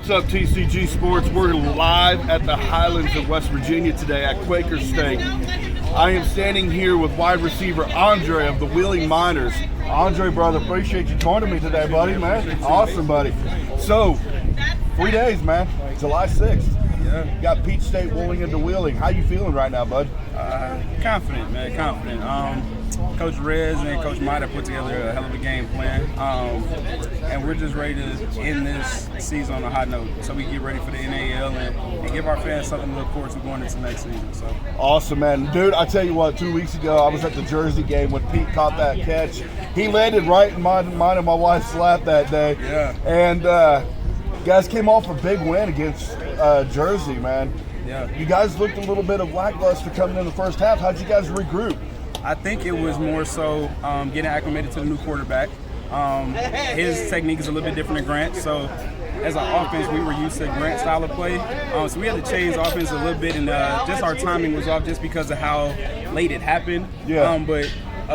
What's up, TCG Sports? We're live at the Highlands of West Virginia today at Quaker State. I am standing here with wide receiver Andre of the Wheeling Miners. Andre, brother, appreciate you joining me today, buddy, man. Awesome, buddy. So, 3 days, man. July 6th. Yeah. You got Peach State rolling into Wheeling. How you feeling right now, bud? Confident, man, confident. Coach Rez and Coach Mata put together a hell of a game plan, and we're just ready to end this season on a high note so we get ready for the NAL and give our fans something to look forward to going into next season. So awesome, man. Dude, I tell you what, 2 weeks ago I was at the Jersey game when Pete caught that catch. He landed right in mine and my wife's lap that day. Yeah. And guys came off a big win against Jersey, man. Yeah. You guys looked a little bit of lackluster coming in the first half. How'd you guys regroup? I think it was more so getting acclimated to the new quarterback. His technique is a little bit different than Grant, so as an offense, we were used to Grant's style of play. So we had to change offense a little bit, and just our timing was off just because of how late it happened. Yeah. But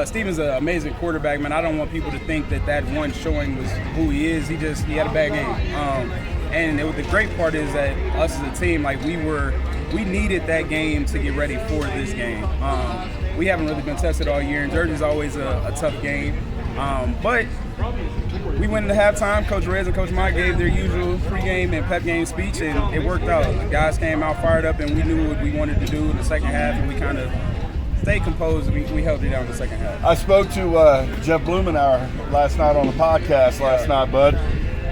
Steven's an amazing quarterback, man. I don't want people to think that one showing was who he is. He had a bad game. And the great part is that us as a team, like we needed that game to get ready for this game. We haven't really been tested all year, and Jersey's always a tough game. But we went into halftime. Coach Rez and Coach Mike gave their usual pregame and pep game speech, and it worked out. The guys came out fired up, and we knew what we wanted to do in the second half, and we kind of stayed composed. We held it down in the second half. I spoke to Jeff Blumenauer last night on the podcast night, bud.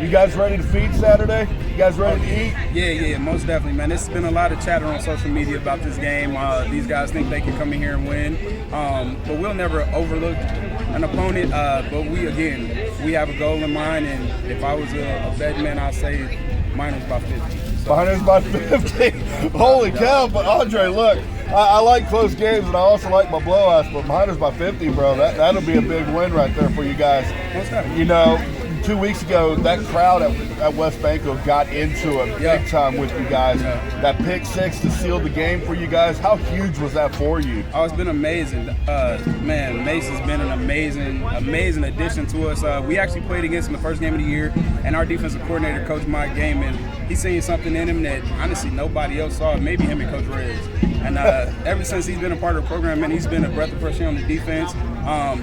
You guys ready to feed Saturday? You guys ready to eat? Yeah, most definitely, man. There's been a lot of chatter on social media about this game. These guys think they can come in here and win. But we'll never overlook an opponent. But we have a goal in mind, and if I was a betting man, I'd say Miners by 50. So. Miners by 50? Holy cow. But Andre, look, I like close games, and I also like my blowouts, but Miners by 50, bro, that'll be a big win right there for you guys. Most definitely. You know, 2 weeks ago, that crowd at West Banco got into it big time with you guys. Yeah. That pick six to seal the game for you guys, how huge was that for you? Oh, it's been amazing. Man, Mace has been an amazing addition to us. We actually played against him the first game of the year, and our defensive coordinator, Coach Mike Gaiman, he's seen something in him that honestly nobody else saw, maybe him and Coach Rez. And ever since he's been a part of the program, man, he's been a breath of fresh air on the defense.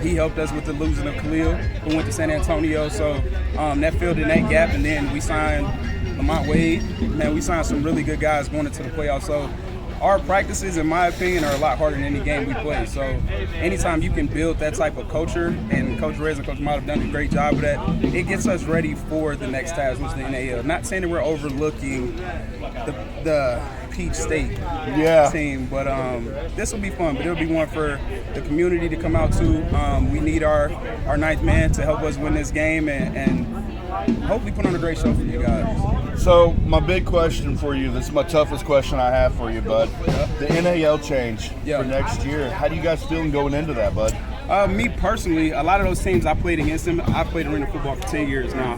He helped us with the losing of Khalil, who went to San Antonio. So that filled in that gap. And then we signed Lamont Wade. Man, we signed some really good guys going into the playoffs. So our practices, in my opinion, are a lot harder than any game we play. So anytime you can build that type of culture, and Coach Rez and Coach Mott have done a great job of that, it gets us ready for the next task, which is the NAL. Not saying that we're overlooking the Peach State team, but this will be fun. But it'll be one for the community to come out to. We need our ninth man to help us win this game and hopefully put on a great show for you guys. So my big question for you, this is my toughest question I have for you, bud. The NAL change for next year. How do you guys feeling going into that, bud? Me personally, a lot of those teams I played against them, I played arena football for 10 years now.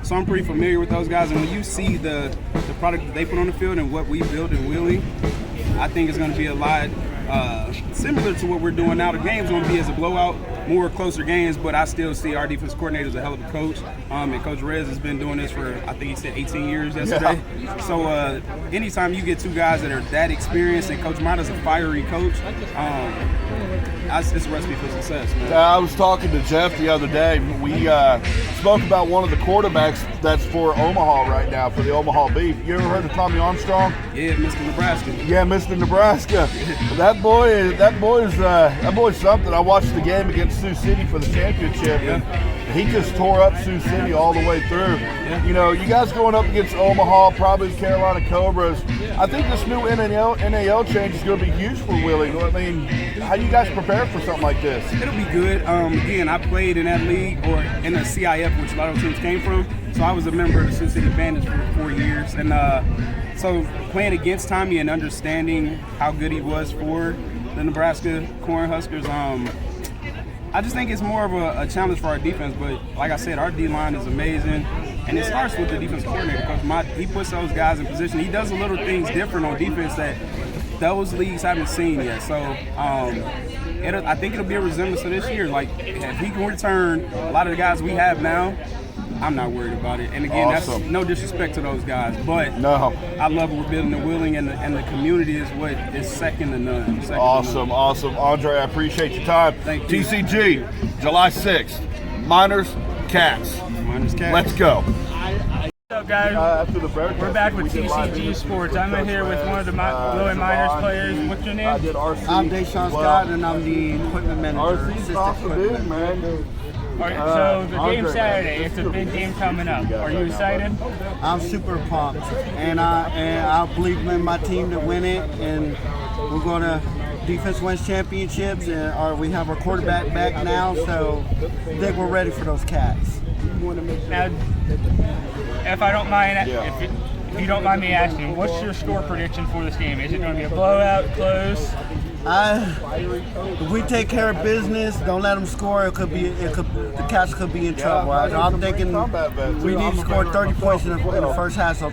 So I'm pretty familiar with those guys. And when you see the product that they put on the field and what we build in Wheeling, I think it's going to be a lot similar to what we're doing now. The game's going to be as a blowout, more closer games, but I still see our defense coordinator as a hell of a coach. And Coach Rez has been doing this for, I think he said 18 years yesterday. Yeah. So anytime you get two guys that are that experienced, and Coach Mata's a fiery coach, it's a recipe for success, man. I was talking to Jeff the other day. We spoke about one of the quarterbacks that's for Omaha right now, for the Omaha Beef. You ever heard of Tommy Armstrong? Yeah, Mr. Nebraska. Yeah, Mr. Nebraska. That boy's something. I watched the game against Sioux City for the championship, and he just tore up Sioux City all the way through. Yeah. You know, you guys going up against Omaha, probably the Carolina Cobras. I think this new NAL change is going to be huge for Wheeling. I mean, how do you guys prepare for something like this? It'll be good. Again, I played in that league, or in the CIF, which a lot of teams came from. So I was a member of the Sioux City Bandits for 4 years. And so playing against Tommy and understanding how good he was for the Nebraska Cornhuskers, I just think it's more of a challenge for our defense. But like I said, our D-line is amazing. And it starts with the defensive coordinator, because he puts those guys in position. He does a little things different on defense that those leagues haven't seen yet. So I think it'll be a resemblance to this year. Like, if he can return a lot of the guys we have now, I'm not worried about it. And again, Awesome. that's no disrespect to those guys, but No. I love what we're building. The Willing and the community is what is second to none. Awesome. Andre, I appreciate your time. Thank you. TCG, July 6th. Miners, Cats. Miners, Cats. Let's go. What's up, guys? After the Bearcats, We're back with we did live TCG interviews Sports. with I'm in here with one of the Willing Miners players. What's your name? I did RC. I'm Deshaun Scott, and I'm the equipment manager. RC's assistant awesome equipment dude, man. All right, so the game Andre. Saturday, it's a big game coming up. Are you excited? I'm super pumped, and I believe in my team to win it, and we're going to defense wins championships, and we have our quarterback back now, so I think we're ready for those Cats. Now, if I don't mind, if you don't mind me asking, what's your score prediction for this game? Is it going to be a blowout, close? If we take care of business, don't let them score. The Cats could be in trouble. I'm thinking we need to score 30 points in the first half. So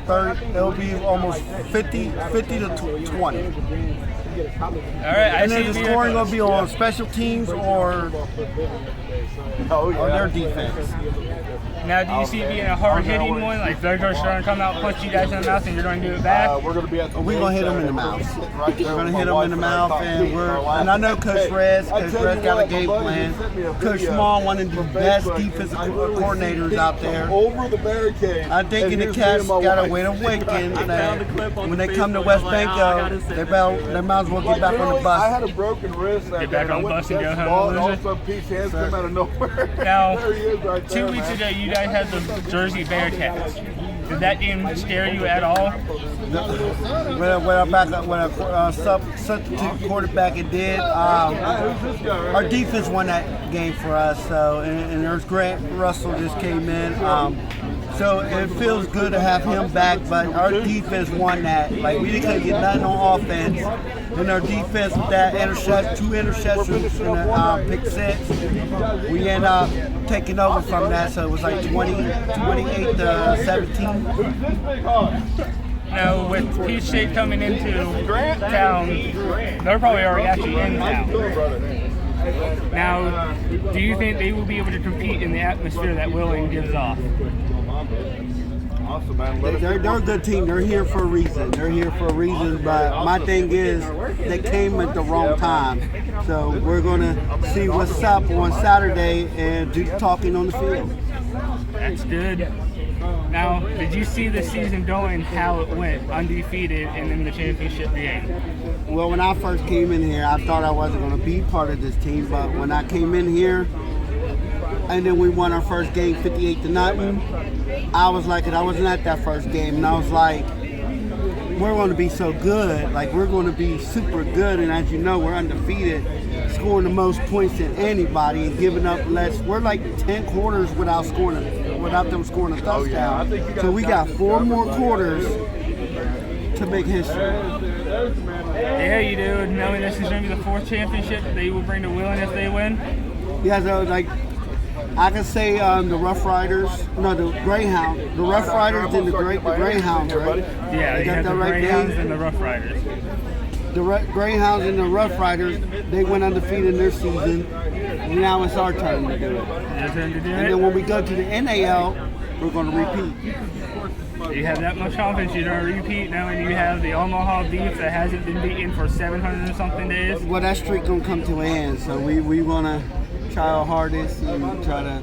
it'll be almost 50 to 20. All right, And then the scoring will be on special teams or their defense. Now, do you see it being a hard-hitting one? Like, they're just going to come out, punch you guys in the mouth, and you're going to do it back? We're going to be at the We're gonna hit them in the mouth. We're gonna hit them in the mouth, and I know Coach Reds. Coach Reds got a game plan. Coach Small, one of the best defensive coordinators out there. over the barricade. I'm thinking the Cats got to win a weekend. When they come to West Banco, they might as well get back on the I bus. had a broken wrist that Get back day, on the I went bus to and catch go the home ball, and and lose all of a sudden Pete's hands come out of nowhere. Now, There he is right 2 there, weeks man. ago, you guys had the Jersey Bearcats. Did that game scare you at all? When a substitute quarterback it did, our defense won that game for us. So and there's Grant Russell just came in. So it feels good to have him back, but our defense won that. Like we didn't get nothing on offense, and our defense with that two interceptions and a pick six, we end up taking over from that. So it was like 28 to 17. Now, with Peach State coming into town, they're probably already actually in town. Now, do you think they will be able to compete in the atmosphere that Willing gives off? Awesome, man. They're a good team. They're here for a reason. But my thing is, they came at the wrong time. So we're going to see what's up on Saturday and do talking on the field. That's good. Now, did you see the season going how it went, undefeated and in the championship game? Well, when I first came in here, I thought I wasn't going to be part of this team. But when I came in here, and then we won our first game 58-0, I was like, and I wasn't at that first game, and I was like, we're going to be so good, like we're going to be super good, and as you know, we're undefeated, scoring the most points than anybody and giving up less. We're like 10 quarters without them scoring a touchdown. So we got 4 more quarters to make history. Yeah, you do. Knowing this is going to be the 4th championship that you will bring to Willing if they win. Yeah, so like I can say the Rough Riders, no, the Greyhound, the Rough Riders and the Greyhounds, right? Yeah, you got have that the right, Greyhounds Dave? and the Rough Riders. The Greyhounds and the Rough Riders, they went undefeated in their season. And now it's our turn to do it. Your turn to do And it. then when we go to the NAL, we're going to repeat. You have that much confidence you're going to repeat knowing you have the Omaha Beef that hasn't been beaten for 700 and something days? Well, that streak going to come to an end, so we want to try our hardest and try to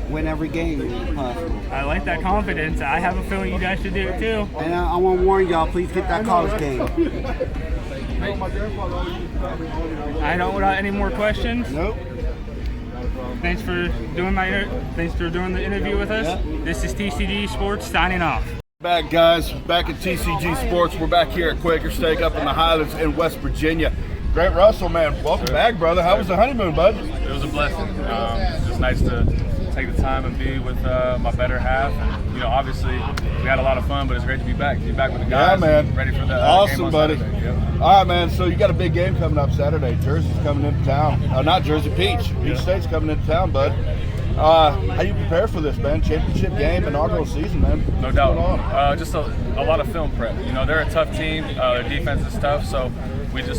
win every game if possible. I like that confidence. I have a feeling you guys should do it too. And I want to warn y'all, please get that college game. I don't without any more questions. Nope. Thanks for doing the interview with us. Yep. This is TCG Sports signing off. Back, guys. Back at TCG Sports. We're back here at Quaker Steak up in the Highlands in West Virginia. Grant Russell, man, welcome back, brother. How was the honeymoon, bud? It was a blessing. It's just nice to take the time and be with my better half. And, you know, obviously we had a lot of fun, but it's great to be back. Be back with the guys. Yeah, man. Ready for the awesome, game on buddy. Saturday. Yep. All right, man. So you got a big game coming up Saturday. Jersey's coming into town. Not Jersey, Peach. Peach State's coming into town, bud. How you prepare for this, man? Championship game, inaugural season, man. No What's doubt. going on? Just a lot of film prep. You know, they're a tough team. Their defense is tough, so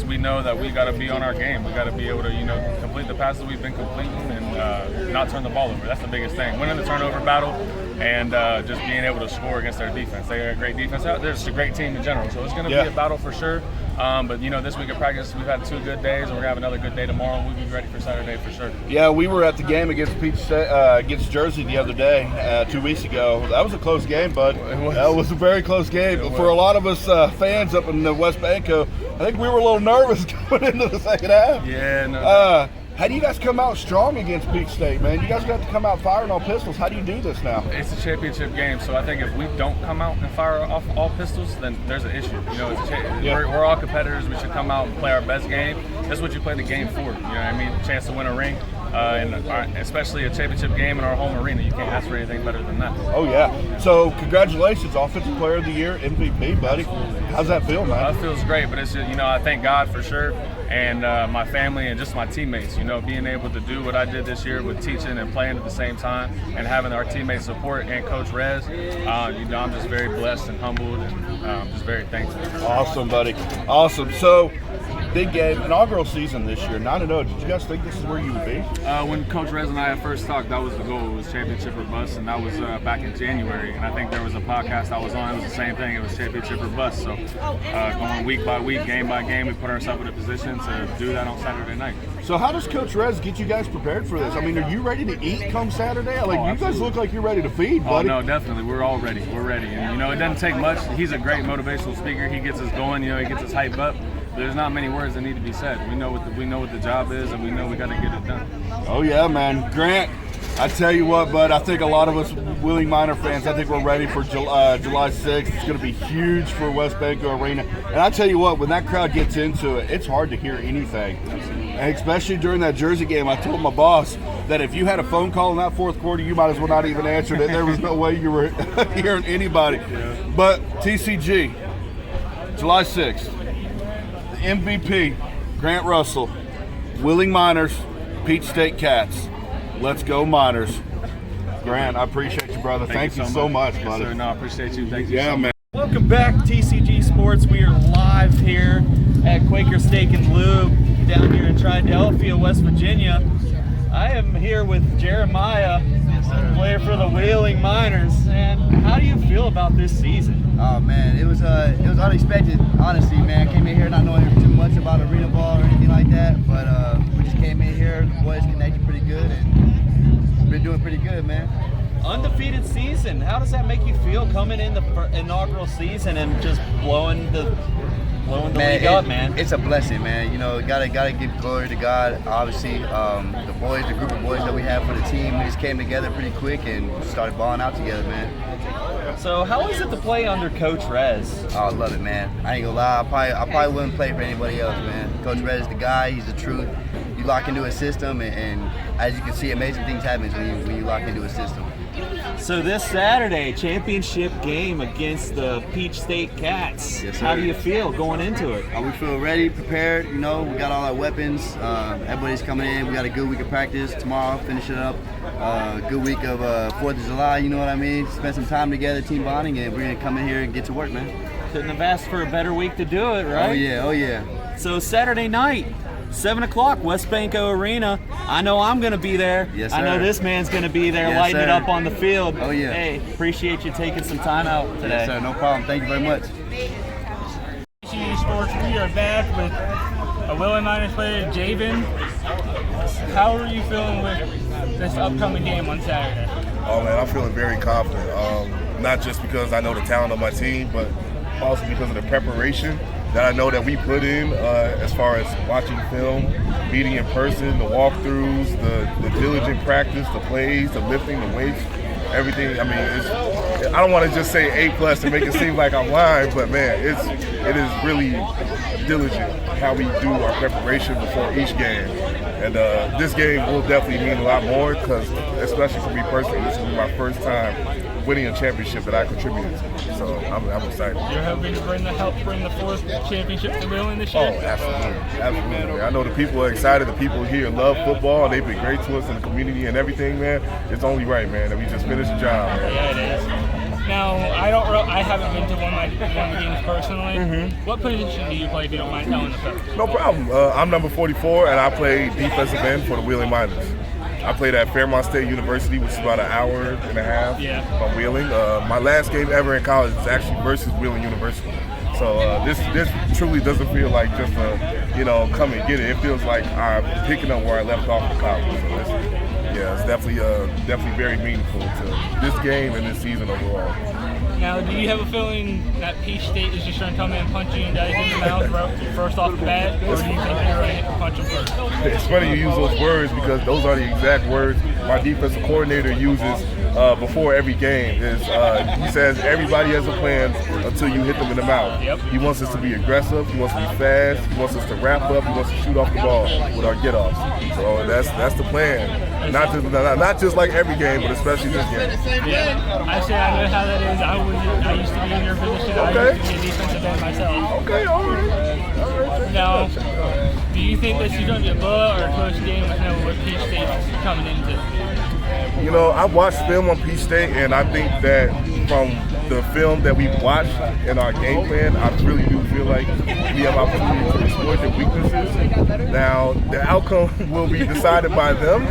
we know that we got to be on our game. We got to be able to, you know, complete the passes we've been completing and not turn the ball over. That's the biggest thing. Winning the turnover battle and just being able to score against their defense. They are a great defense. They're just a great team in general, so it's going to be a battle for sure. But this week of practice, we've had 2 good days, and we're going to have another good day tomorrow, and we'll be ready for Saturday for sure. Yeah, we were at the game against Jersey the other day, 2 weeks ago. That was a close game, bud. That was a very close game. But for a lot of us fans up in the West Banco, I think we were a little nervous going into the second half. Yeah, no. How do you guys come out strong against Peach State, man? You guys got to come out firing on pistols. How do you do this now? It's a championship game, so I think if we don't come out and fire off all pistols, then there's an issue. We're all competitors. We should come out and play our best game. That's what you play the game for. You know what I mean? A chance to win a ring, and especially a championship game in our home arena. You can't ask for anything better than that. Oh, yeah. So congratulations, Offensive Player of the Year, MVP, buddy. How's that feel, man? It feels great, but it's just, I thank God for sure, and my family and just my teammates. Being able to do what I did this year with teaching and playing at the same time, and having our teammates support and Coach Rez, I'm just very blessed and humbled, and just very thankful. Awesome, buddy. Awesome. So, big game, inaugural season this year, 9-0. Did you guys think this is where you would be? When Coach Rez and I had first talked, that was the goal. It was championship or bust, and that was back in January. And I think there was a podcast I was on. It was the same thing. It was championship or bust. So going week by week, game by game, we put ourselves in a position to do that on Saturday night. So how does Coach Rez get you guys prepared for this? I mean, are you ready to eat come Saturday? You guys look like you're ready to feed, buddy. Oh, no, definitely. We're all ready. We're ready. And, it doesn't take much. He's a great motivational speaker. He gets us going. He gets us hyped up. There's not many words that need to be said. We know what the job is, and we know we got to get it done. Oh yeah, man. Grant, I tell you what, bud. I think a lot of us Wheeling Miner fans, I think we're ready for July 6th. It's going to be huge for West Banco Arena. And I tell you what, when that crowd gets into it, it's hard to hear anything. And especially during that Jersey game, I told my boss that if you had a phone call in that fourth quarter, you might as well not even answer it. There was no way you were hearing anybody. Yeah. But TCG, July 6th. MVP, Grant Russell, Wheeling Miners, Peach State Cats. Let's go Miners. Grant, I appreciate you, brother. Thank you so much, buddy. Yes, sir. No, I appreciate you. Thank you. Yeah, so man. Welcome back, TCG Sports. We are live here at Quaker Steak and Lube down here in Triadelphia, West Virginia. I am here with Jeremiah, player for the Wheeling Miners. And how do you feel about this season? Oh man, it was unexpected, honestly, man. I came in here not knowing too much about arena ball or anything like that, but we just came in here, the boys connected pretty good, and been doing pretty good, man. Undefeated season. How does that make you feel coming in the inaugural season and just blowing the league up, man? It's a blessing, man. Gotta give glory to God. Obviously, the group of boys that we have for the team, we just came together pretty quick and started balling out together, man. So how is it to play under Coach Rez? Oh, I love it, man. I ain't gonna lie. I probably wouldn't play for anybody else, man. Coach Rez is the guy. He's the truth. You lock into a system, and as you can see, amazing things happen when you lock into a system. So this Saturday, championship game against the Peach State Cats. Yes, sir. How do you feel going into it? We feel ready, prepared. We got all our weapons. Everybody's coming in. We got a good week of practice tomorrow. Finish it up. Good week of 4th of July. You know what I mean? Spend some time together, team bonding, and we're gonna come in here and get to work, man. Couldn't have asked for a better week to do it, right? Oh yeah. So Saturday night, 7 o'clock, West Banco Arena. I know I'm going to be there. Yes, sir. I know this man's going to be there, Yes, lighting sir. it up on the field. Oh, yeah. Hey, appreciate you taking some time out today. Yes, sir. No problem. Thank you very much. TCG Sports, we are back with a Wheeling Miners player, Javen. How are you feeling with this upcoming game on Saturday? Oh man, I'm feeling very confident. Not just because I know the talent of my team, but also because of the preparation that I know that we put in as far as watching film, meeting in person, the walkthroughs, the diligent practice, the plays, the lifting, the weights, everything. I mean, I don't want to just say A+ to make it seem like I'm lying, but man, it is really diligent how we do our preparation before each game. And this game will definitely mean a lot more because, especially for me personally, this will be my first time winning a championship that I contributed to. So I'm excited. You're hoping to help bring the 4th championship to Wheeling this year? Oh, absolutely. I know the people are excited. The people here love football, and they've been great to us in the community and everything, man. It's only right, man, that we just finish the job, man. Yeah, it is. Now, I haven't been to one of the games personally. Mm-hmm. What position do you play, if you don't mind telling the folks? No problem. I'm number 44, and I play defensive end for the Wheeling Miners. I played at Fairmont State University, which is about an hour and a half from Wheeling. My last game ever in college was actually versus Wheeling University. So this truly doesn't feel like just a, come and get it. It feels like I'm picking up where I left off in college. So it's definitely very meaningful to this game and this season overall. Now, do you have a feeling that Peach State is just going to come in and punch you guys in the mouth first off the bat, or do you think they're going to punch them first? It's funny you use those words because those are the exact words my defensive coordinator uses before every game. He says everybody has a plan until you hit them in the mouth. Yep. He wants us to be aggressive. He wants to be fast. He wants us to wrap up. He wants to shoot off the ball with our get-offs. So that's the plan. Not just like every game, but especially this game. Yeah, actually, I know how that is. I used to be in your position. Okay. I used to be a defensive end myself. Okay, all right. Now, do you think this is going to be a blowout or a close game with knowing what Peach State's coming into? I watched film on Peach State, and I think that from the film that we've watched in our game plan, I really do feel like we have opportunity to exploit their weaknesses. Now, the outcome will be decided by them,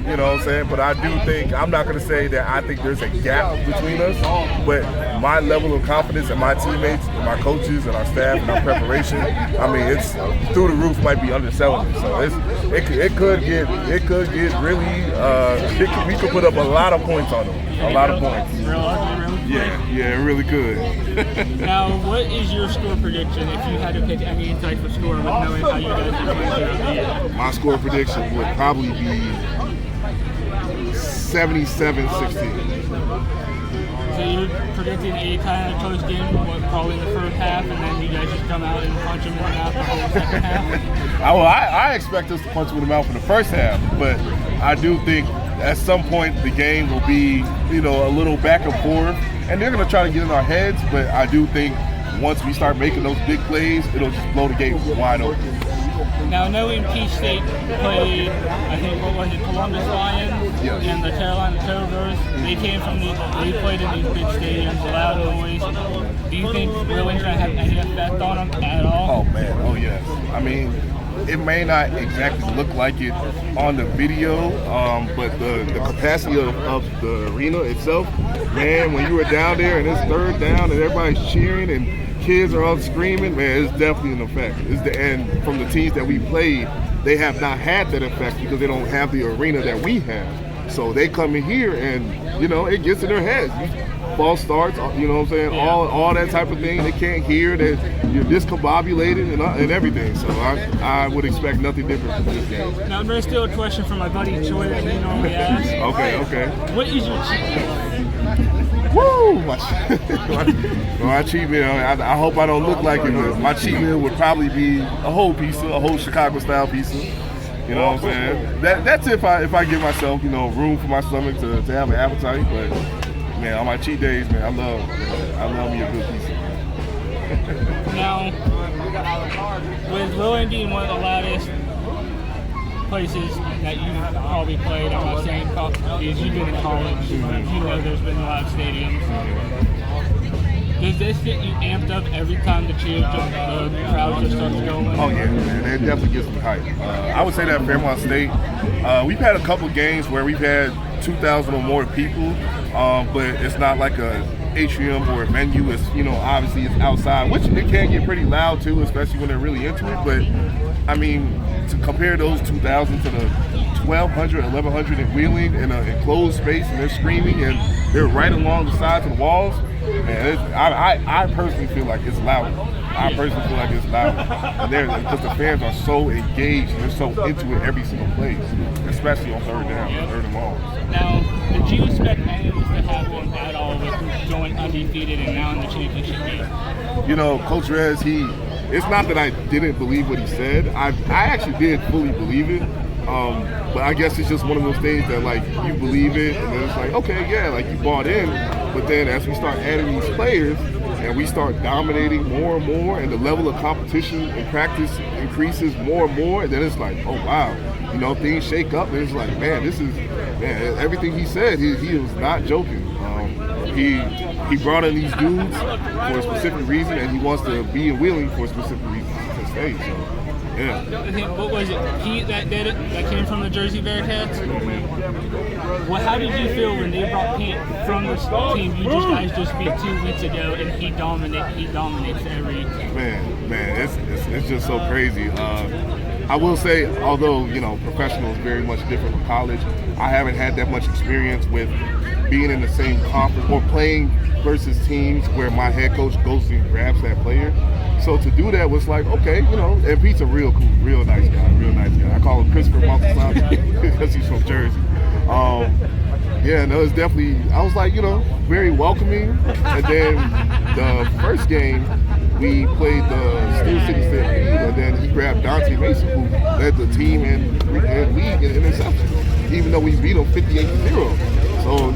you know what I'm saying? But I do think, I'm not going to say that I think there's a gap between us, but my level of confidence in my teammates, and my coaches, and our staff, and our preparation, I mean, it's through the roof, might be underselling it. So it could get really, we could put up a lot of points on them, a lot of points. Real ugly, real Yeah, it really could. Now, what is your score prediction if you had to pick any type of score with knowing how you guys are playing throughout the year? My score prediction would probably be 77-16. So you're predicting a kind of close game, probably in the first half, and then you guys just come out and punch them in the mouth the whole second half? I expect us to punch them in the mouth in the first half, but I do think at some point the game will be, a little back and forth, and they're going to try to get in our heads, but I do think once we start making those big plays, it'll just blow the game wide open. Now, knowing Peach State played, I think, Columbus Lions and the Carolina Cougars, they played in these big stadiums, loud noise. Do you think Wheeling's going to have any effect on them at all? Oh, man. Oh, yes. I mean, it may not exactly look like it on the video, but the capacity of the arena itself, man, when you were down there and it's third down and everybody's cheering and kids are all screaming, man, it's definitely an effect. And from the teams that we played, they have not had that effect because they don't have the arena that we have. So they come in here and, it gets in their heads. False starts, you know what I'm saying? All that type of thing. They can't hear that you're discombobulated and everything. So I would expect nothing different from this game. Now, there's still a question from my buddy Troy that he normally asks. Okay. What is your cheat meal? Woo! My cheat meal, I hope I don't look like it, but my cheat meal would probably be a whole pizza, a whole Chicago-style pizza. You know what I'm saying? That's if I give myself, room for my stomach to have an appetite. But man, on my cheat days, man, I love me a good pizza. Now, with Wheeling being one of the loudest places that you've probably played, I'm not saying is you've been in college, you know there's been a lot of stadiums. Does this get you amped up every time the crowd just starts going? Oh yeah, man, it definitely gets me hyped. I would say that Fairmont State, we've had a couple games where we've had 2,000 or more people, but it's not like a atrium or a venue. It's, obviously it's outside, which it can get pretty loud too, especially when they're really into it. But I mean, to compare those 2,000 to the 1,200, 1,100 in Wheeling in an enclosed space, and they're screaming and they're right along the sides of the walls, man, I personally feel like it's loud. Because the fans are so engaged and they're so into it every single play, especially on third down, third and long. Now, did you expect any of this to happen at all with going undefeated and now in the championship game? Coach Rez, it's not that I didn't believe what he said. I actually did fully believe it. But I guess it's just one of those things that, like, you believe it, and then it's like, okay, yeah, like, you bought in. But then as we start adding these players, and we start dominating more and more, and the level of competition and practice increases more and more, and then it's like, oh, wow. Things shake up, and it's like, man, everything he said, he was not joking. He brought in these dudes for a specific reason, and he wants to be in Wheeling for a specific reason to stay. So Yeah. I think, what was it, Pete that did it, that came from the Jersey Bearcats? Well, how did you feel when they brought Pete from the team you guys just beat 2 weeks ago, and he dominates every... Man, it's just so crazy. I will say, although, professional is very much different from college, I haven't had that much experience with being in the same conference or playing versus teams where my head coach goes and grabs that player. So to do that was like, okay, and Pete's a real cool, real nice guy. I call him Christopher Montesanto because he's from Jersey. It's definitely, I was like, very welcoming. And then the first game, we played the Steel City Stampede, and then he grabbed Dante Mason, who led the team in league in interceptions, even though we beat him 58-0. So,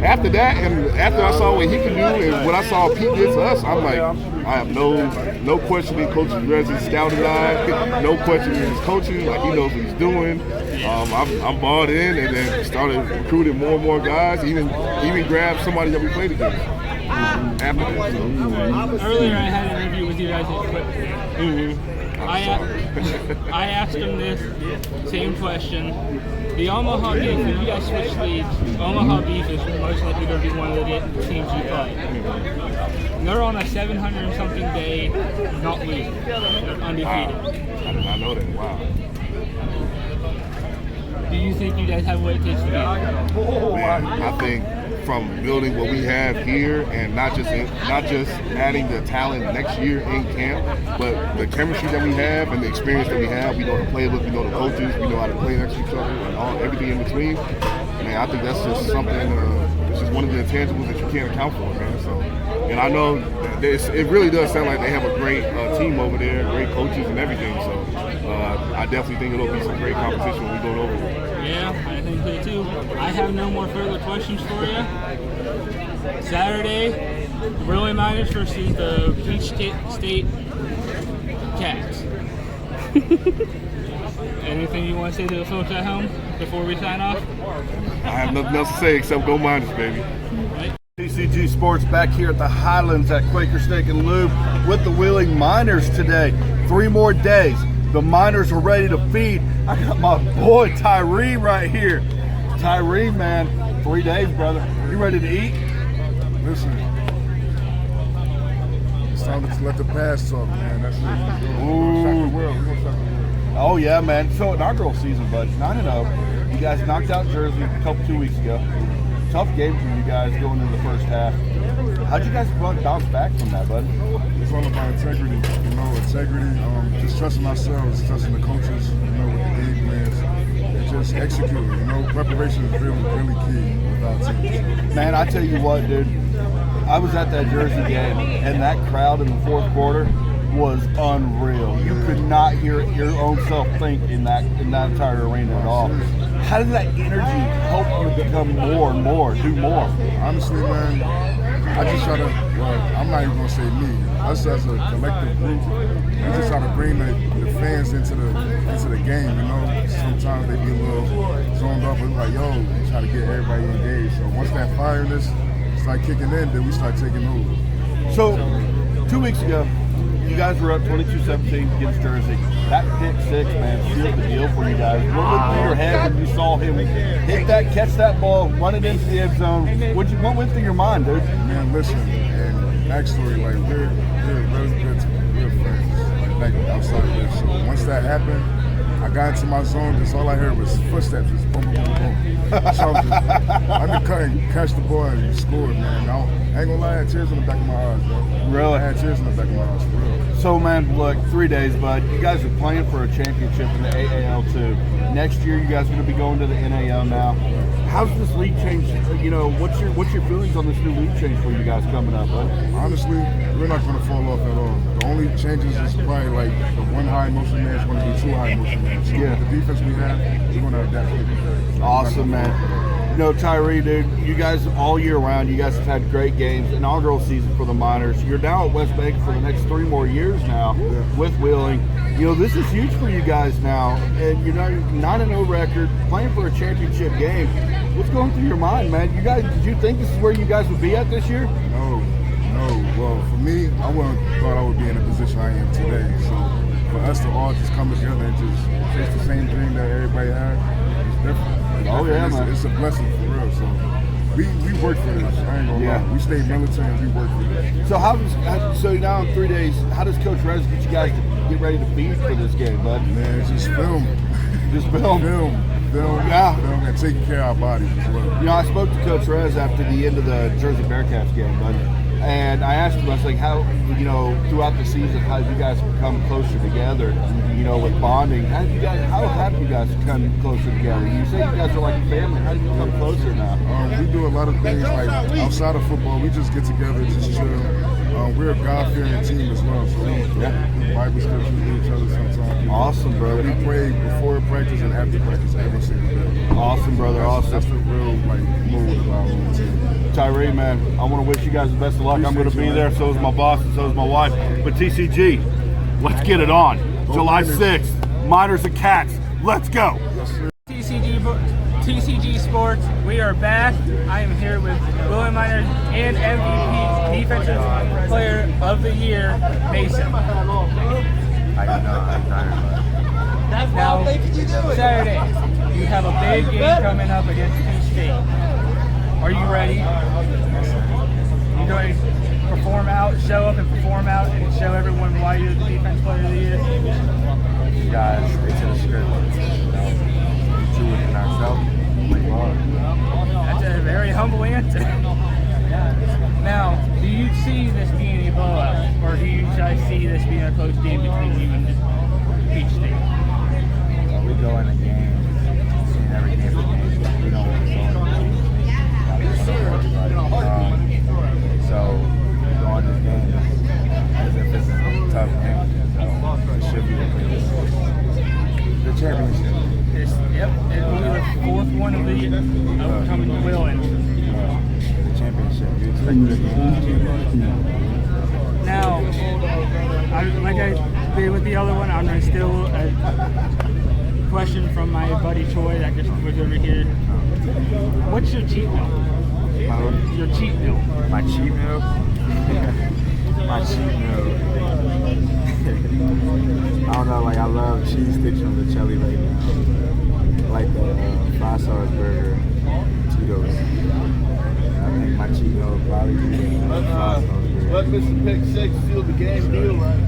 after that, and after I saw what he could do and what I saw Pete did to us, I'm like, I have no questioning Coach Rez's scouting eye, no questioning his coaching, like he knows what he's doing. I'm bought in, and then started recruiting more and more guys, even grabbed somebody that we played against. After that. So. Earlier I had an interview with you guys at Quick. I asked him this same question. The Omaha Beef, when you guys switch leagues, Omaha Beef is most likely going to be one of the teams you play. They're on a 700-something day, not losing. They're undefeated. I know that. Wow. Do you think you guys have what it takes to beat them? Man, I think from building what we have here, and not just adding the talent next year in camp, but the chemistry that we have and the experience that we have. We know the playbook, we know the coaches, we know how to play next to each other, and everything in between. Man, I think that's just something. It's just one of the intangibles that you can't account for, man. So, and I know it really does sound like they have a great team over there, great coaches and everything. So, I definitely think it'll be some great competition when we go over there. Yeah, I think so too. I have no more further questions for you. Saturday, Willie Miners versus the Peach State Cats. Anything you want to say to the folks at home before we sign off? I have nothing else to say except go Miners, baby. TCG Sports back here at the Highlands at Quaker Steak and Lube with the Wheeling Miners today. 3 more days. The Miners are ready to feed. I got my boy Tyree right here. Tyree, man, 3 days, brother. You ready to eat? Listen, it's time to let the past talk, man. That's it. We're gonna shock the world. We're gonna shock the world. Oh yeah, man. So inaugural season, bud. 9-0. You guys knocked out Jersey 2 weeks ago. Tough game for you guys going into the first half. How'd you guys bounce back from that, bud? It's all about integrity, integrity, just trusting ourselves, trusting the coaches, with the game plans, and just executing, preparation is really, really key with our teams. Man, I tell you what, dude, I was at that Jersey game, and that crowd in the fourth quarter was unreal. You could not hear your own self think in that entire arena at all. How does that energy help you become more and more, do more? Honestly, man, I just try to, I'm not even going to say me, us as a collective group, we just try to bring the fans into the game, Sometimes they be a little zoned up, and like, yo, we try to get everybody engaged. So once that fireness start kicking in, then we start taking over. So, 2 weeks ago, you guys were up 22-17 against Jersey. That pick six, man, sealed the deal for you guys. What went through your head when you saw him hit that, catch that ball, run it into the end zone? What went through your mind, dude? Man, listen, and backstory, like, we're really good, we're friends, like outside of this. So once that happened, I got into my zone, just all I heard was footsteps, just boom, boom, boom, boom. So I'm just undercut and catch the ball and scored, man. I ain't gonna lie, I had tears in the back of my eyes, bro. Really? I had tears in the back of my eyes, for real. So, man, look, 3 days, bud. You guys are playing for a championship in the AAL too. Next year, you guys are going to be going to the NAL now. How's this league change? What's your feelings on this new league change for you guys coming up, bud? Honestly, we're not going to fall off at all. The only changes is probably like the one high motion man is going to be 2 high motion men. So yeah. The defense we have, we're going to adapt. Awesome, man. Tyree, dude, you guys all year round, you guys have had great games. Inaugural season for the Miners. You're now at West Bank for the next 3 more years now with Wheeling. This is huge for you guys now. And, 9-0 record, playing for a championship game. What's going through your mind, man? You guys, did you think this is where you guys would be at this year? No. Well, for me, I wouldn't thought I would be in the position I am today. So for us to all just come together and just chase the same dream that everybody has, it's different. Oh, yeah, man. It's a blessing for real. So we work for this. I ain't gonna lie. We stay military and we work for this. So now in 3 days, how does Coach Rez get you guys to get ready to feed for this game, bud? Man, it's just film. Just film. Yeah. Film and taking care of our bodies as well. You know, I spoke to Coach Rez after the end of the Jersey Bearcats game, bud. And I asked him, I was like, how, you know, throughout the season, how did you guys become closer together, you know, with bonding? How have you guys come closer together? You say you guys are like a family. How did you come closer now? We do a lot of things like outside of football. We just get together, just chill. We're a God-fearing team as well, so we do Bible scriptures with each other sometimes. Awesome, brother. We pray before practice and after practice every single day. Awesome, brother. Awesome. That's the real mood of our own team. Tyree, man, I want to wish you guys the best of luck. I'm going to be there. So is my boss and so is my wife. But TCG, let's get it on. July 6th, Miners and Cats. Let's go. TCG Sports, we are back. I am here with William Miners and MVP Defensive Player of the Year, Mason. Now, Saturday, you have a big game coming up against Peach State. Are you ready? You going to perform out, show up and perform out, and show everyone why you're the Defensive Player of the Year? You guys, stick to the script. Be true within ourselves. That's a very humble answer. Now, do you see this being a blowout, or do you guys see this being a close game between you and Peach State? Well, we go in the game, seeing every game for game. We know what we're going so we go in this game as if it's a tough game. So it should be the championship. Yep, it will be the fourth one of the upcoming Willing. The championship. You expect the game. Now, like I did with the other one, I'm going to steal a question from my buddy Troy that just was over here. What's your cheat meal? Your cheat meal. My cheat meal? My cheat meal. I don't know, like I love cheese sticks from the Chelly right now. I like the 5 sauce burger, Tito's. I think my cheat meal would probably be the 5 sauce burger. Let Mr. Pick 6 seal the game deal right.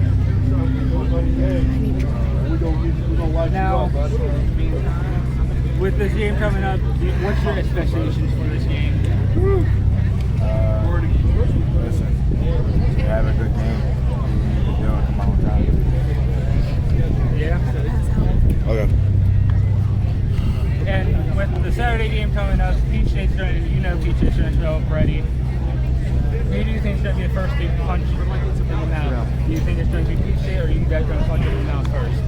We're going to light now, you up, buddy. With this game coming up, what's your expectations for this game? Listen, we have a good game. We don't come out on time. Yeah. Okay. And with the Saturday game coming up, Peach State's going to, Peach State's going to show up ready. Who do you think is going to be the first to punch in the mouth? Do you think it's going to be Peach State, or are you guys going to punch it in the mouth first?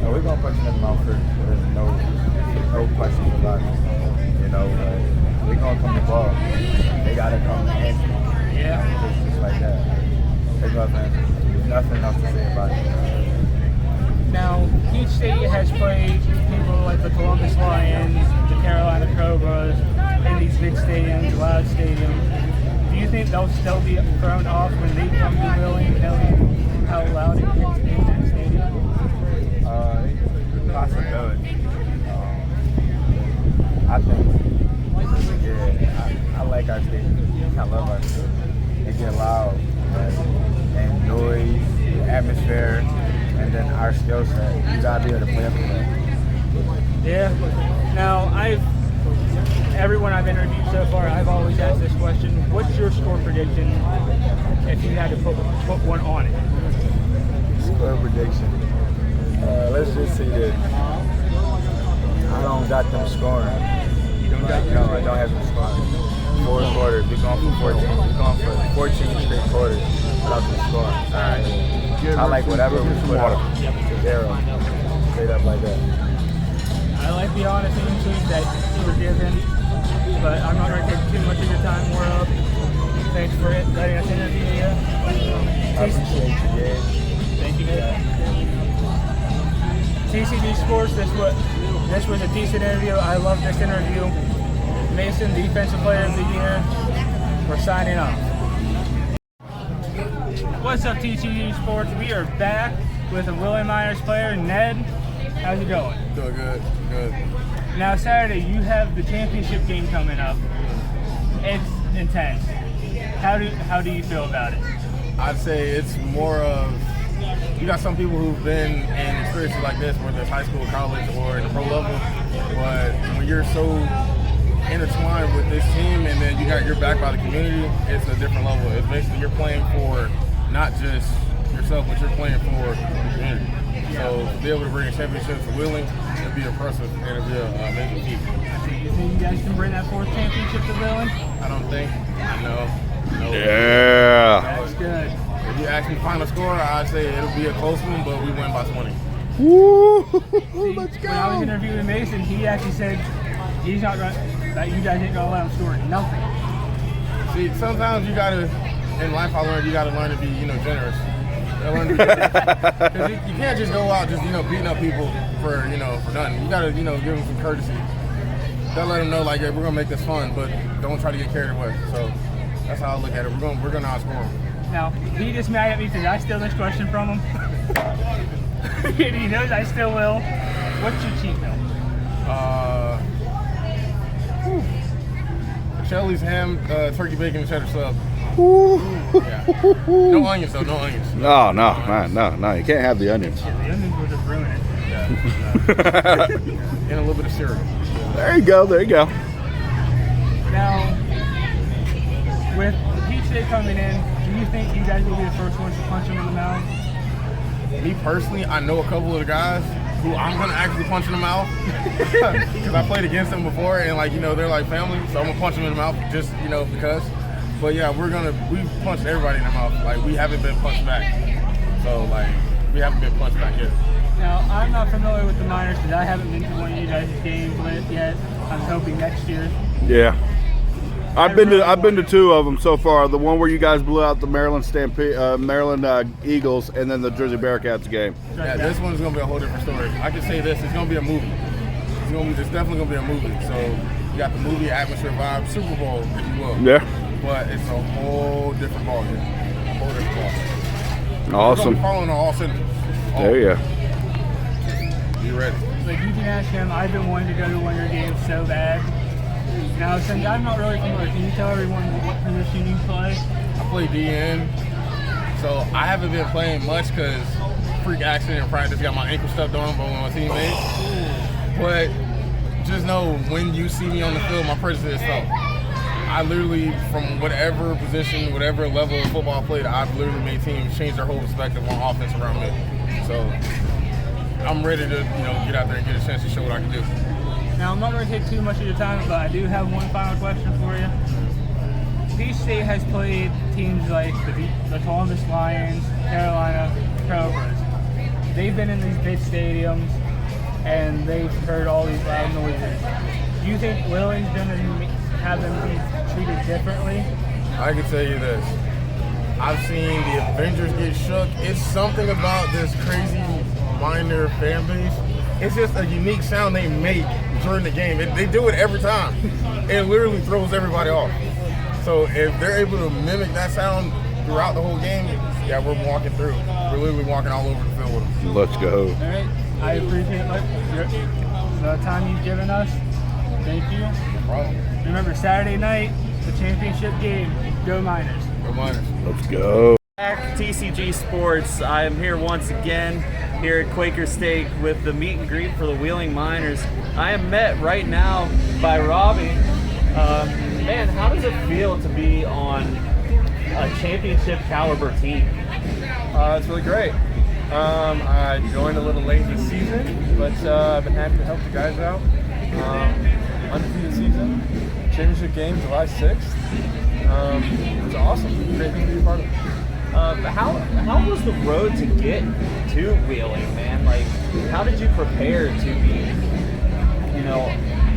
No, we're going to punch it in the mouth first. There's no questions about it. We're going to come to ball. They got to come in. Yeah. Just like that. There's nothing else to say about it. Now, Peach State has played people like the Columbus Lions, the Carolina Cobras, in these big stadiums, loud stadiums. Do you think they'll still be thrown off when they come to Willing, knowing how loud it gets in that stadium? Possibility. I think, I like our stadium. I love our stadium. It get loud and noise, atmosphere. And then our skill set, you gotta be able to play up to that. Yeah. Now, everyone I've interviewed so far, I've always asked this question: what's your score prediction if you had to put one on it? Score prediction. Let's just say that I don't got them scoring. No, I don't have them scoring. 4 quarters. We're going for 14. We're going for 14 straight quarters without them scoring. All right. I like whatever we put up to 0. Straight up like that. I like the honest answers that you were given, but I'm not going to take too much of your time more up. Thanks for letting us interview you. I appreciate you, Gabe. Thank you, guys. TCG Sports, this was a decent interview. I love this interview. Mason, Defensive Player of the Year. We're signing off. What's up, TCG Sports? We are back with a Willing Miners player, Ned. How's it going? Doing good. Good. Now, Saturday, you have the championship game coming up. It's intense. How do you feel about it? I'd say it's more of, you got some people who've been in experiences like this, whether it's high school, college, or in the pro level, but when you're so intertwined with this team and then you got your back by the community, it's a different level. It's basically you're playing for not just yourself, but you're playing for the community. So to be able to bring a championship to Wheeling, it'd be impressive and it'd be an amazing feat. Do you think you guys can bring that fourth championship to Wheeling? I don't think. I know. No. Yeah. That's good. If you ask me final score, I'd say it'll be a close one, but we win by 20. Woo! Let's go. When I was interviewing Mason, he actually said he's not going that you guys ain't gonna let him score nothing. See, sometimes you gotta, in life I learned you gotta learn to be, generous. Because you can't just go out just, beating up people for nothing. You gotta, give them some courtesy. Gotta let them know, like, hey, we're gonna make this fun, but don't try to get carried away. So that's how I look at it. We're gonna outscore them. Now, he just mad at me because I steal this question from him. And he knows I still will. What's your cheat meal? Shelly's ham, turkey bacon, and cheddar sub. Yeah. No onions though, no onions. No, you can't have the onions. Yeah, the onions will just ruin it. And a little bit of cereal. There you go. Now, with the Peach State coming in, do you think you guys will be the first ones to punch him in the mouth? Me personally, I know a couple of the guys who I'm gonna actually punch in the mouth because I played against them before, and they're like family, so I'm gonna punch them in the mouth just because. But yeah, we punched everybody in the mouth. Like, we haven't been punched back, so we haven't been punched back yet. Now, I'm not familiar with the Miners because I haven't been to one of you guys' games yet. I'm hoping next year. Yeah. I've been to two of them so far. The one where you guys blew out the Maryland Eagles, and then the Jersey Bearcats game. Yeah, this one's gonna be a whole different story. I can say this: it's gonna be a movie. It's definitely gonna be a movie. So you got the movie atmosphere vibe, Super Bowl, if you will. Yeah. But it's a whole different ball game. A whole different ball. Awesome. We're gonna be following on all cylinders. There you go. Be ready. Like, you can ask him. I've been wanting to go to one of your games so bad. Now, since I'm not really familiar, can you tell everyone what position you play? I play DN, so I haven't been playing much because freak accident in practice, got my ankle stuffed on by one of my teammates. But just know, when you see me on the field, my presence is felt. I literally, from whatever position, whatever level of football I played, I've literally made teams change their whole perspective on offense around me. So I'm ready to, get out there and get a chance to show what I can do. Now, I'm not going to take too much of your time, but I do have one final question for you. Peach State has played teams like the Columbus Lions, Carolina Cobras. They've been in these big stadiums, and they've heard all these loud noises. Do you think Willing's going to have them be treated differently? I can tell you this. I've seen the Avengers get shook. It's something about this crazy minor fan base. It's just a unique sound they make during the game. They do it every time. It literally throws everybody off. So if they're able to mimic that sound throughout the whole game, yeah, we're walking through. We're literally walking all over the field with them. Let's go. All right. I appreciate the time you've given us. Thank you. No problem. Remember, Saturday night, the championship game. Go Miners. Go Miners. Let's go. Back TCG Sports. I am here once again here at Quaker Steak with the meet and greet for the Wheeling Miners. I am met right now by Robbie. Man, how does it feel to be on a championship caliber team? It's really great. I joined a little late this season, but I've been happy to help the guys out. Undefeated season, championship game July 6th. It was awesome. Great thing to be a part of. How was the road to get to Wheeling, man? Like, how did you prepare to be,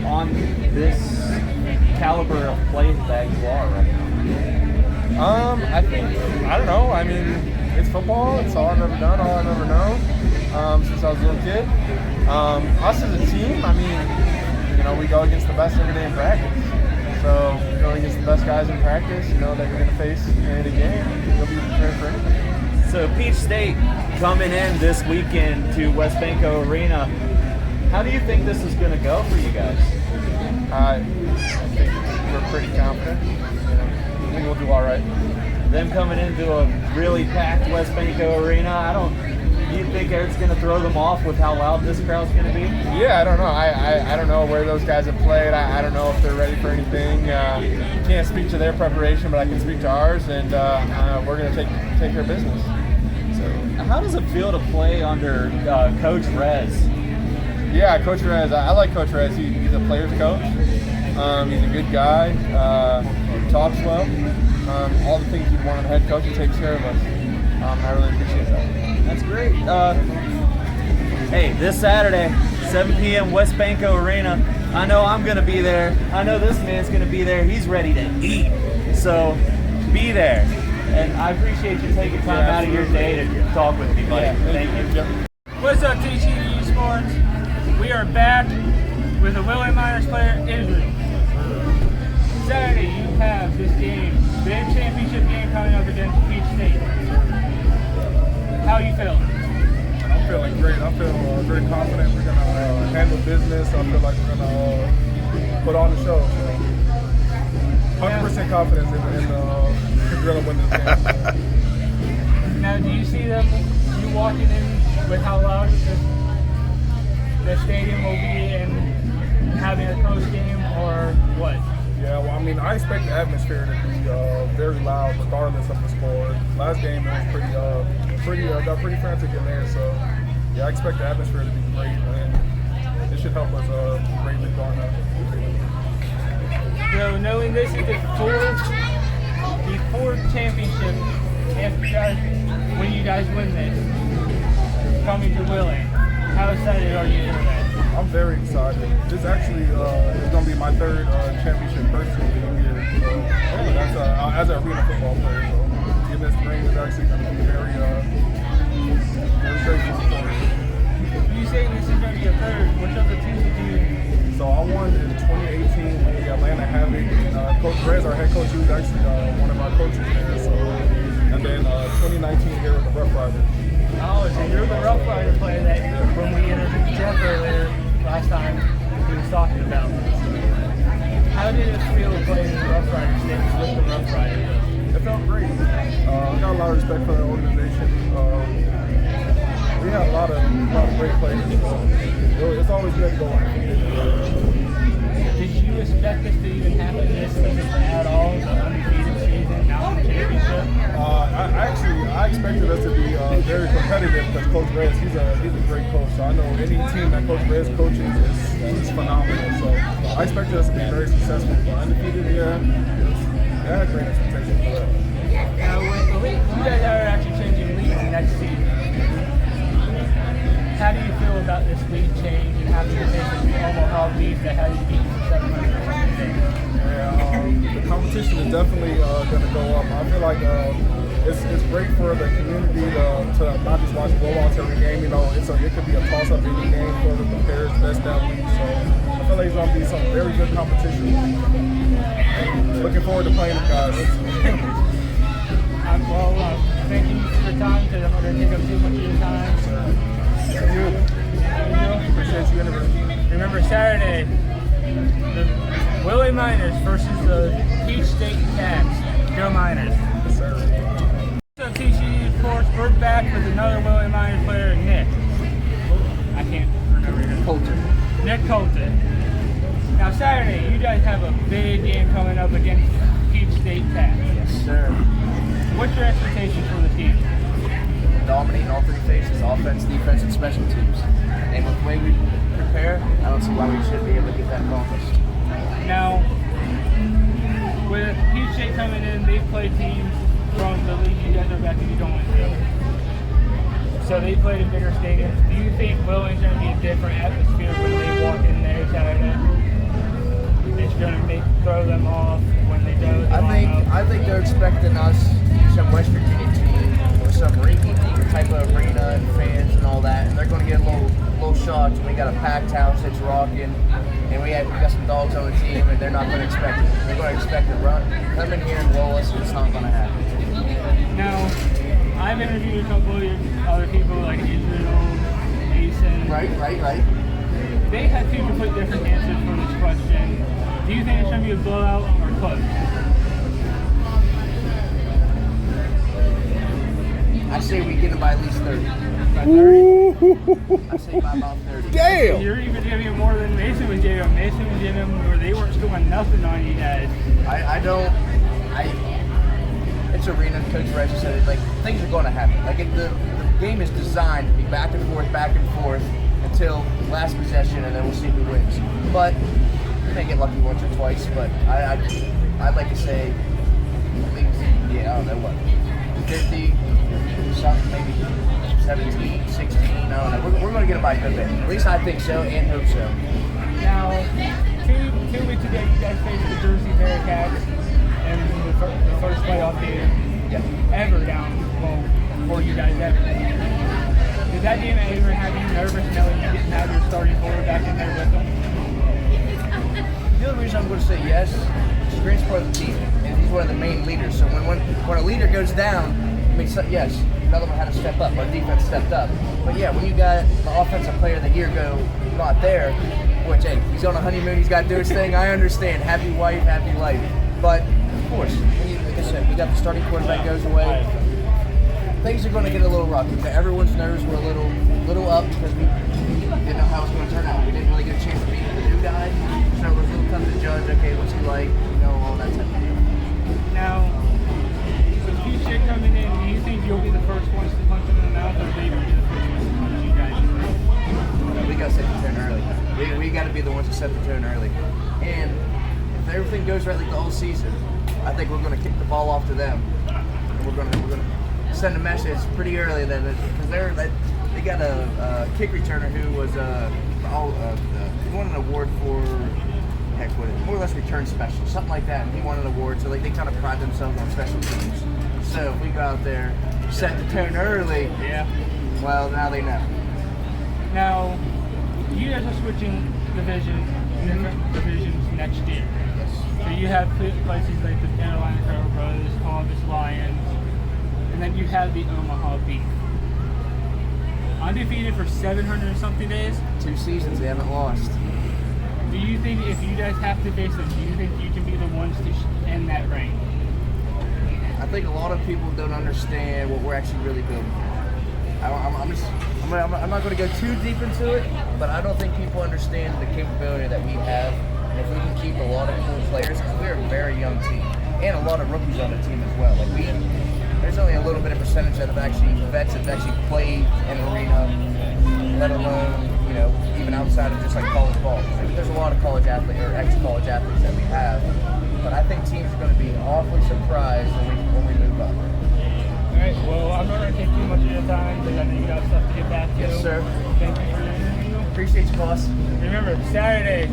on this caliber of play that you are right now? I don't know. I mean, it's football. It's all I've ever done, all I've ever known since I was a little kid. Us as a team, I mean, we go against the best every day in practice. So going against the best guys in practice, that you're going to face in a game, you'll be prepared for anything. So Peach State coming in this weekend to Wesbanco Arena. How do you think this is going to go for you guys? I think we're pretty confident. I think we'll do all right. Them coming into a really packed Wesbanco Arena, do you think Eric's going to throw them off with how loud this crowd's going to be? Yeah, I don't know. I don't know where those guys have played. I don't know if they're ready for anything. Can't speak to their preparation, but I can speak to ours, and we're going to take care of business. So, how does it feel to play under Coach Rez? Yeah, Coach Rez. I like Coach Rez. He's a player's coach. He's a good guy. He talks well. All the things you'd want in a head coach, he takes care of us. I really appreciate that. That's great. Hey, this Saturday, 7 p.m. Wesbanco Arena. I know I'm going to be there. I know this man's going to be there. He's ready to eat. So be there. And I appreciate you taking time out of your day to talk with me, buddy. Thank you. What's up, TCU Sports? We are back with a Willie Miners player, Israel. Saturday, you have this game, big championship game coming up against Peach State. How are you feeling? I'm feeling great. I feel very confident we're going to handle business. I feel like we're going to put on the show. So 100% confidence in we're going to win this game. Now, do you see them, you walking in with how loud the stadium will be and having a close game, or what? Yeah, well, I mean, I expect the atmosphere to be very loud regardless of the score. Last game it was got pretty frantic in there, so yeah, I expect the atmosphere to be great, and it should help us greatly going up. So knowing this is the fourth championship, when you guys win this, coming to Willing, how excited are you for that? I'm very excited. This actually is going to be my third championship personally here. So that's as an arena football player. So getting this ring is actually going to be very grateful for me. You say this is going to be a third. Which other teams did you? So I won in 2018 when the Atlanta Havoc. And Coach Rez, our head coach, he was actually one of our coaches there. So, and then 2019 here with the Rough Riders. Oh, so you're the Rough Rider player that when we interviewed Jeff earlier last time he was talking about. How did it feel playing in the Rough Rider stage with the Rough Riders? It felt great. I got a lot of respect for the organization. We had a lot of great players. So it's always good to go undefeated. Did you expect this to even happen this season at all? The undefeated season, now the championship? I expected us to be very competitive because Coach Rez, he's a great coach. So I know any team that Coach Rez coaches is phenomenal. So I expected us to be very successful. But undefeated, I had great expectations for that. Now, you guys are actually changing leagues next season. How do you feel about this league change and having to take the Omaha League that has you beaten for 700 days? Yeah, the competition is definitely going to go up. I feel like it's great for the community to not just watch blowouts every game. You know, it could be a toss-up any game for the players best that week. So I feel like it's going to be some very good competition. And looking forward to playing them guys. Thank you for your time. I'm not going to take up too much of your time. Thank you. Appreciate you interviewing. Remember Saturday, the Willie Miners versus the Peach State Cats. Go Miners. Yes, sir. What's up, TCU Sports? We're back with another Willie Miners player, Nick. I can't remember his name. Nick Colton. Now Saturday, you guys have a big game coming up against Peach State Cats. Yes, sir. What's your expectations for the team? Dominating all three phases, offense, defense, and special teams. And with the way we prepare, I don't see why we shouldn't be able to get that accomplished. Now, with Peach State coming in, they've played teams from the league you guys are about to be going to. So they played in bigger stadiums. Do you think Willing's going to be a different atmosphere when they walk in there Saturday? It's going to throw them off when they go. I think they're expecting us, some West Virginia team, with some rinky-dink type of arena and fans and all that, and they're going to get a little shocked. We got a packed house that's rocking, and we got some dogs on the team, and they're not going to expect it. They're going to expect to come in here and roll us, and it's not going to happen. Now, I've interviewed a couple of other people like Israel, Mason. Right. They had two completely different answers for this question. Do you think it's going to be a blowout or close? I say we get them by at least 30. By 30? I say by about 30. Damn! You're even giving him more than Mason was giving him. Mason was giving him where they weren't scoring nothing on you guys. It's arena. Coach Reggie said it. Like, things are going to happen. Like, the game is designed to be back and forth until last possession, and then we'll see who wins. But we may get lucky once or twice. But I'd like to say, I don't know what, 50, something, maybe 17, 16. I don't know. We're going to get it by a good bit. At least I think so, and hope so. Now, two weeks ago, you guys faced the Jersey Bearcats in the first playoff game ever down, for you guys ever. Did that game ever have you nervous knowing you didn't have your starting quarterback in there with them? The only reason I'm going to say yes is Grant's part of the team, and he's one of the main leaders. So when a leader goes down, I mean, yes, another one had to step up. Our defense stepped up. But yeah, when you got the offensive player of the year go not there, which, hey, he's on a honeymoon, he's got to do his thing. I understand. Happy wife, happy life. But of course, like I said, we got the starting quarterback goes away. Things are going to get a little rocky. Everyone's nerves were a little up because we didn't know how it was going to turn out. We didn't really get a chance to meet the new guy, so it was a little tough to judge. Okay, what's he like? All that type of deal. Now, with P-Shit coming in, do you think you'll be the first ones to punch him in the mouth, or they will be the first ones to punch you guys in the mouth? We got to set the tone early. We got to be the ones to set the tone early. And if everything goes right like the whole season, I think we're going to kick the ball off to them, and we're going to send a message pretty early that because they got a kick returner who was he won an award for more or less return special, something like that, and he won an award. So like they kind of pride themselves on special teams. So if we go out there, set the tone early, well, now they know. Now, you guys are switching different divisions next year. So you have places like the Carolina Cobras, Columbus Lions, and then you have the Omaha Beef. Undefeated for 700 and something days. 2 seasons they haven't lost. Do you think if you guys have to face them, do you think you can be the ones to end that reign? I think a lot of people don't understand what we're actually really building. I'm not going to go too deep into it, but I don't think people understand the capability that we have. And if we can keep a lot of cool players, because we're a very young team, and a lot of rookies on the team as well. Like there's only a little bit of percentage that have actually vets that have actually played in arena, let alone even outside of just like college ball. There's a lot of college athletes or ex-college athletes that we have, but I think teams are going to be awfully surprised when we move up. All right. Well, I'm not going to take too much of your time because I know you got stuff to get back to. Yes, sir. Thank you for your interview. Appreciate you, boss. Remember, Saturday,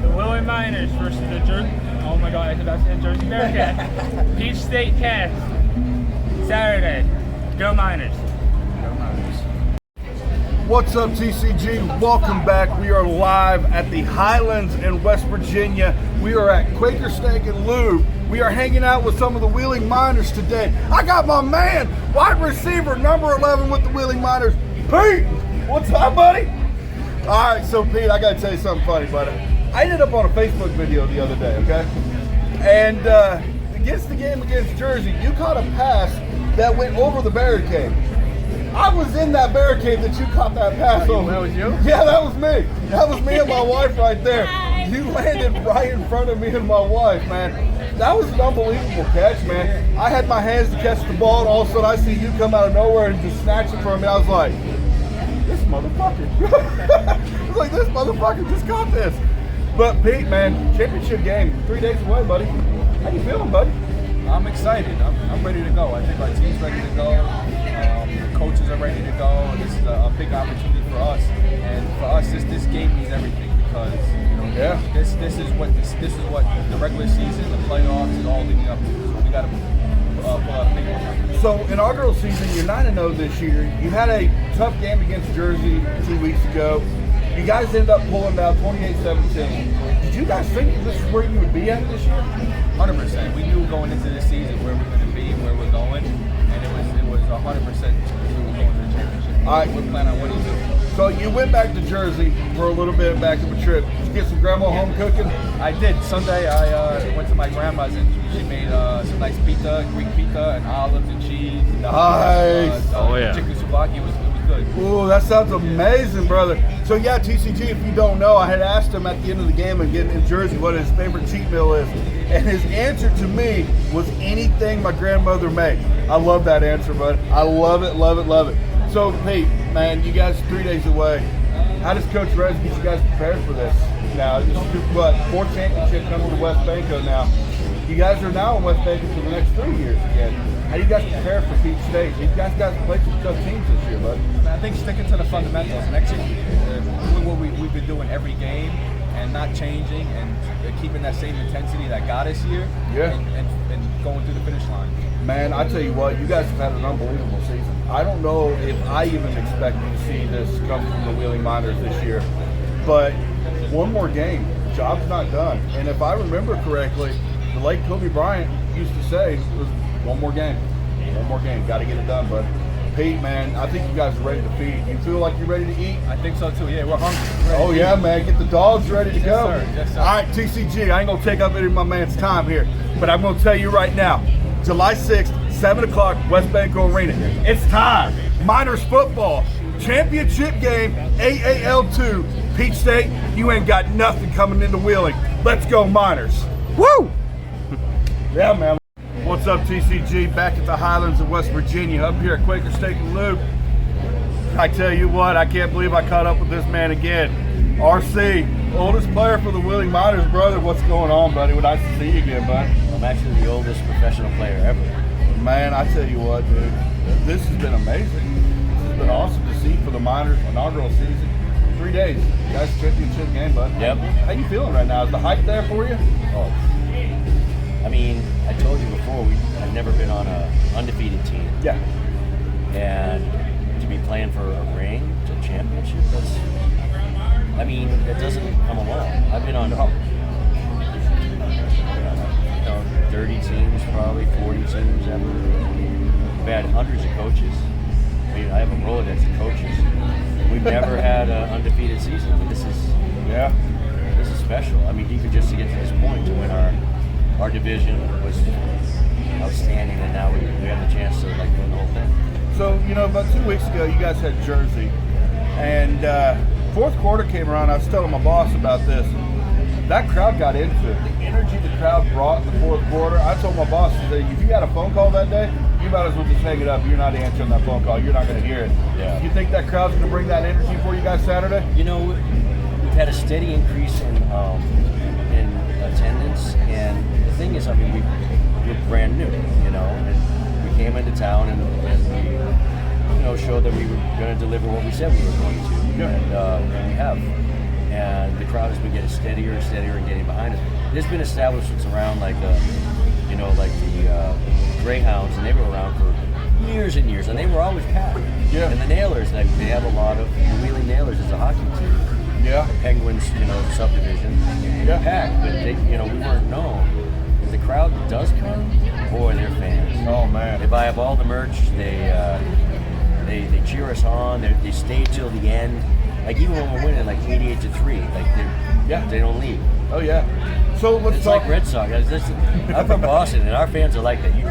the Willing Miners versus the Jersey. Oh my God, I was about to say Jersey Bearcats. Peach State Cats. Saturday. Go Miners. Go Miners. What's up, TCG? Welcome back. We are live at the Highlands in West Virginia. We are at Quaker Steak and Lube. We are hanging out with some of the Wheeling Miners today. I got my man, wide receiver, number 11 with the Wheeling Miners, Pete. What's up, buddy? All right, so Pete, I got to tell you something funny, buddy. I ended up on a Facebook video the other day, okay? And against the game against Jersey, you caught a pass that went over the barricade. I was in that barricade that you caught that pass over. That was you? Yeah, that was me. That was me and my wife right there. You landed right in front of me and my wife, man. That was an unbelievable catch, man. I had my hands to catch the ball, and all of a sudden I see you come out of nowhere and just snatch it from me. I was like, this motherfucker. I was like, this motherfucker just caught this. But Pete, man, championship game, 3 days away, buddy. How you feeling, buddy? I'm excited. I'm ready to go. I think our team's ready to go. The coaches are ready to go. This is a big opportunity for us. And for us, this game means everything because this is what the regular season, the playoffs, is all leading up to. So we got to pull out a big one. So inaugural season, you're 9-0 this year. You had a tough game against Jersey 2 weeks ago. You guys ended up pulling out 28-17. Did you guys think this is where you would be at this year? 100%. We knew going into this season where we're going to be and where we're going, and it was 100% we will go to the championship. All right. We plan on winning too. So you went back to Jersey for a little bit back of a trip. Did you get some grandma home cooking? I did. Sunday I went to my grandma's and she made some nice pita, Greek pita, and olives and cheese. And Nice. Chicken souvlaki. It was good. Ooh, that sounds amazing, brother. So yeah, TCG, if you don't know, I had asked him at the end of the game again in Jersey what his favorite cheat meal is. And his answer to me was anything my grandmother made. I love that answer, bud. I love it, love it, love it. So, Pete, man, you guys are 3 days away. How does Coach Rez get you guys prepared for this? Now, this is what, 4th championship coming to West Banco now. You guys are now in West Banco for the next 3 years again. How do you guys prepare for Peach State? You guys played some tough teams this year, bud. I think sticking to the fundamentals and executing, doing what we've been doing every game and not changing and keeping that same intensity that got us here and going through the finish line. Man, I tell you what, you guys have had an unbelievable season. I don't know if I even expected to see this come from the Wheeling Miners this year, but one more game, job's not done. And if I remember correctly, the late Kobe Bryant used to say it was one more game, got to get it done, bud. Pete, man, I think you guys are ready to feed. You feel like you're ready to eat? I think so too. Yeah, we're hungry. Oh yeah, man, get the dogs ready to go. Sir. Yes, sir. All right, TCG, I ain't gonna take up any of my man's time here, but I'm gonna tell you right now, July 6th, 7 o'clock, West Banco Arena. It's time. Miners football, championship game, AAL2. Peach State, you ain't got nothing coming into Wheeling. Let's go Miners. Woo! Yeah, man. What's up, TCG? Back at the Highlands of West Virginia, up here at Quaker Steak and Lube. I tell you what, I can't believe I caught up with this man again. RC, oldest player for the Wheeling Miners, brother. What's going on, buddy? Well, nice to see you again, bud. I'm actually the oldest professional player ever. Man, I tell you what, dude, this has been amazing. This has been awesome to see for the Miners' inaugural season. 3 days, you guys championship game, bud. Yep. How you feeling right now? Is the hype there for you? Oh, I mean, I told you before, I've never been on an undefeated team. Yeah. And to be playing for a ring, a championship, I mean, it doesn't come along. I've been on 30 teams, probably 40 teams ever. We've had hundreds of coaches. I mean, I have a Rolodex of coaches. We've never had an undefeated season. I mean, this is special. I mean, even just to get to this point, to win our division was outstanding, and now we have the chance to win the whole thing. So, about 2 weeks ago, you guys had Jersey, and fourth quarter came around. I was telling my boss about this. That crowd got into it. The energy the crowd brought in the fourth quarter. I told my boss, I said, if you had a phone call that day, you might as well just hang it up. You're not answering that phone call. You're not going to hear it. Yeah. You think that crowd's going to bring that energy for you guys Saturday? We've had a steady increase in attendance, and the thing is, I mean, we're brand new, and we came into town and we, showed that we were going to deliver what we said we were going to, and we have. And the crowd has been getting steadier and steadier and getting behind us. There's been establishments around like the Greyhounds, and they were around for years and years, and they were always packed. Yeah. And the Nailers, they have a lot of, the Wheeling Nailers is a hockey team. Yeah. The Penguins, subdivision. Yeah. Packed, but we weren't known. If the crowd does come, boy, they're fans. Oh man. They buy up all the merch. They cheer us on. They stay till the end. Like even when we're winning, like 88-3, they don't leave. Oh yeah. So let's talk. Like Red Sox. I'm from Boston, and our fans are like that. You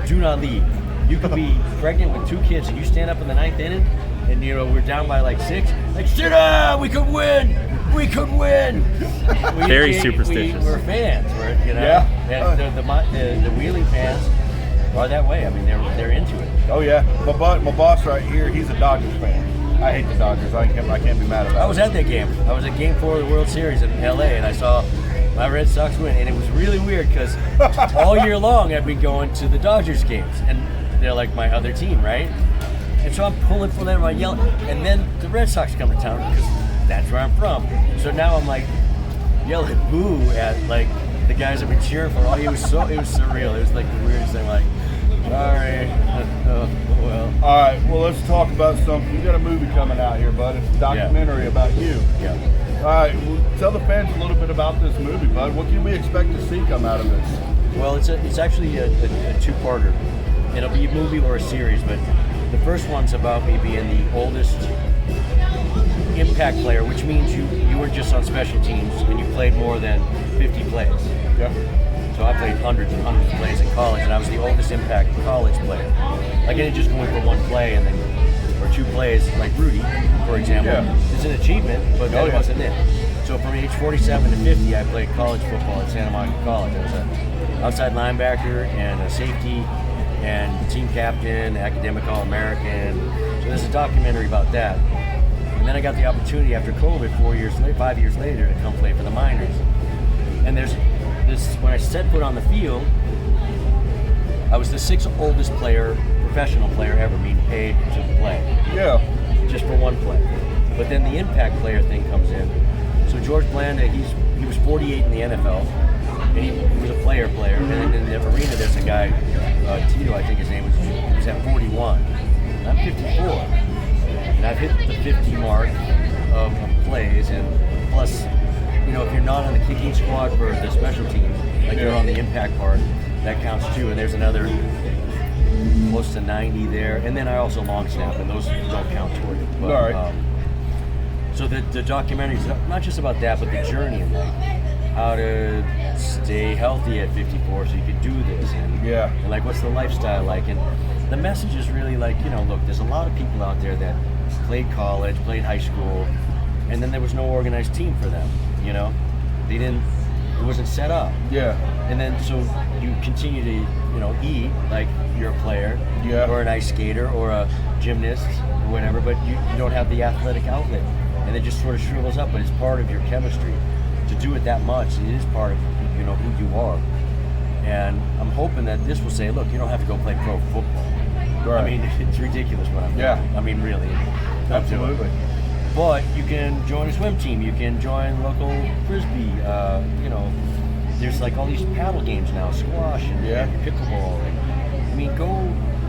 do not leave. You could be pregnant with 2 kids, and you stand up in the 9th inning, and we're down by like 6. Like, sit down. We could win. We could win. Very superstitious. We're fans. The Wheeling fans are that way. I mean, they're into it. Oh yeah. My boss right here, he's a Dodgers fan. I hate the Dodgers. I can't be mad about it. I was at that game. I was at Game 4 of the World Series in LA, and I saw my Red Sox win, and it was really weird because all year long I've been going to the Dodgers games, and they're like my other team, right? And so I'm pulling for them, I'm yelling, and then the Red Sox come to town because that's where I'm from. So now I'm like yelling boo at like the guys I've been cheering for. It was surreal. It was like the weirdest thing. Like, sorry. Well. All right. Well, let's talk about something. You got a movie coming out here, bud. It's a documentary about you. Yeah. All right. Well, tell the fans a little bit about this movie, bud. What can we expect to see come out of this? Well, it's actually a two-parter. it'll be a movie or a series, but the first one's about me being the oldest impact player, which means you weren't just on special teams and you played more than 50 plays. Yeah. So I played hundreds and hundreds of plays in college, and I was the oldest impact college player. Like, I didn't just go in for one play and then, or 2 plays, like Rudy, for example. Yeah. It's an achievement, but that wasn't it. So from age 47 to 50, I played college football at Santa Monica College. I was an outside linebacker and a safety and team captain, academic All-American. So there's a documentary about that. And then I got the opportunity after COVID 5 years later to come play for the minors. And there's this, when I set foot on the field, I was the 6th oldest professional player ever being paid to play. Yeah. Just for one play. But then the impact player thing comes in. So George Blanda, he was 48 in the NFL, and he was a player. And then in the arena, there's a guy, Tito, I think his name was, he was at 41. I'm 54. And I've hit the 50 mark of plays, and plus, you know, if you're not on the kicking squad for the special teams, like you're on the impact part, that counts too. And there's another close to 90 there. And then I also long snap, and those don't count toward it. But, all right. So the documentary is not just about that, but the journey and like how to stay healthy at 54 so you could do this, and like what's the lifestyle like, and the message is really like, you know, look, there's a lot of people out there that played college, played high school, and then there was no organized team for them, you know, it wasn't set up. Yeah. And then so you continue to, you know, eat like you're a player, or an ice skater, or a gymnast, or whatever, but you don't have the athletic outlet. And it just sort of shrivels up, but it's part of your chemistry. To do it that much, it is part of, you know, who you are. And I'm hoping that this will say, look, you don't have to go play pro football. Right. I mean, it's ridiculous what I'm doing. I mean, really. Absolutely. But you can join a swim team. You can join local frisbee. You know, there's like all these paddle games now, squash and pickleball. And, I mean,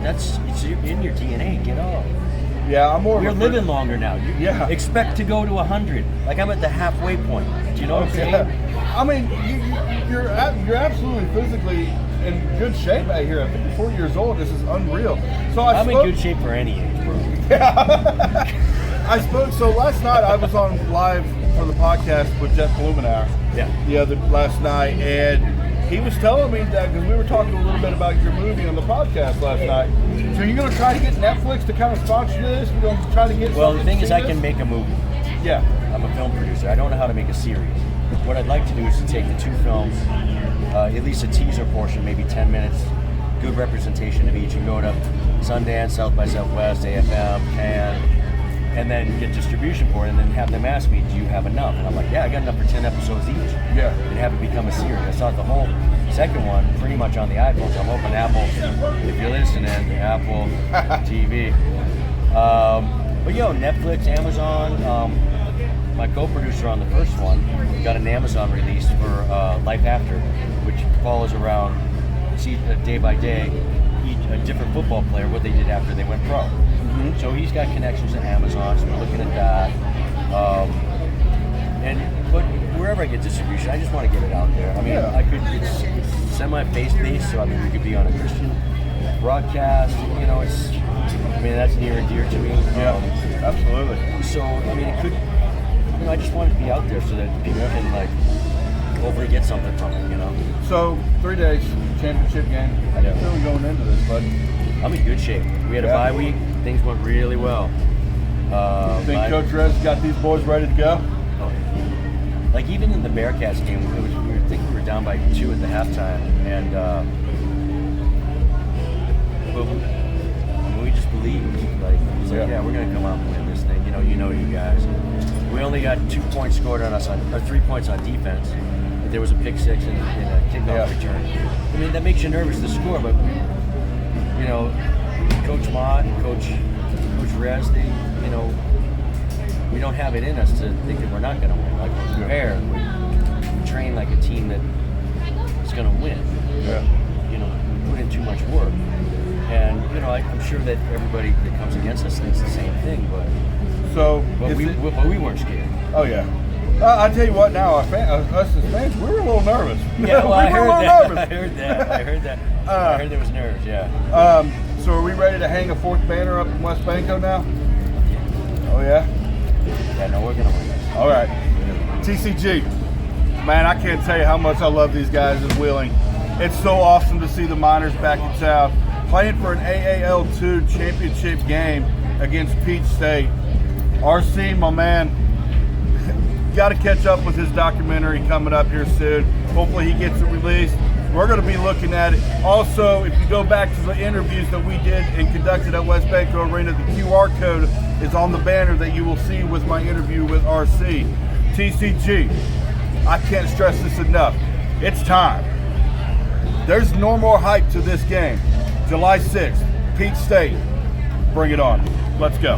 it's in your DNA. Get off. Yeah, I'm more. We're living longer now. Expect to go to 100. Like, I'm at the halfway point. Do you know what I'm saying? I mean, you're absolutely physically in good shape out here at 54 years old. This is unreal. So I'm in good shape for any age, bro. I spoke. So last night I was on live for the podcast with Jeff Blumenauer. Last night, and he was telling me that, because we were talking a little bit about your movie on the podcast last night. So you're going to try to get Netflix to kind of sponsor this? You're going to try to get. Well, the thing is, I can make a movie. Yeah. I'm a film producer. I don't know how to make a series. What I'd like to do is to take the 2 films, at least a teaser portion, maybe 10 minutes, good representation of each, and go to Sundance, South by Southwest, AFM, Cannes, and then get distribution for it, and then have them ask me, do you have enough? And I'm like, yeah, I got enough for 10 episodes each. Yeah. And have it become a series. I saw the whole second one pretty much on the iPhones. I'm hoping Apple, if you're listening, Apple TV. But Netflix, Amazon, my co-producer on the first one got an Amazon release for Life After, which follows around, day by day, a different football player, what they did after they went pro. Mm-hmm. So he's got connections at Amazon, so we're looking at that. But wherever I get distribution, I just want to get it out there. I mean, it's semi-faith-based, so I mean, we could be on a Christian broadcast, you know, that's near and dear to me. Absolutely. So, I mean, it could, you know, I just want it to be out there so that people can, like, hopefully get something from it, you know? So, 3 days, championship game. How do you feel going into this, bud? I'm in good shape. We had a bye week. Things went really well. You think Coach Rez got these boys ready to go? Like, even in the Bearcats game, we were down by 2 at the halftime, and we just believed. Like, it was like, we're gonna come out and win this thing. You know, you guys. We only got 2 points scored on us, or 3 points on defense. There was a pick 6 and a kickoff return. I mean, that makes you nervous to score, but you know, Coach Mott and Coach Rez, we don't have it in us to think that we're not going to win. Like, we're prepared. We train like a team that is going to win. You know, we put in too much work. And, you know, I'm sure that everybody that comes against us thinks the same thing, but we weren't scared. Oh, yeah. I tell you what, now us as fans, we were a little nervous. Yeah, well, I we were heard a little that. nervous. I heard that. I heard there was nerves. Yeah. So are we ready to hang a 4th banner up in West Banco now? Oh yeah. Yeah, no, we're gonna win. All right. TCG, man, I can't tell you how much I love these guys in Wheeling. It's so awesome to see the Miners back in town, playing for an AAL2 championship game against Peach State. RC, my man, got to catch up with his documentary coming up here soon. Hopefully he gets it released. We're going to be looking at it. Also, if you go back to the interviews that we did and conducted at West Banco Arena, the QR code is on the banner that you will see with my interview with RC. TCG, I can't stress this enough. It's time. There's no more hype to this game. July 6th, Peach State. Bring it on. Let's go.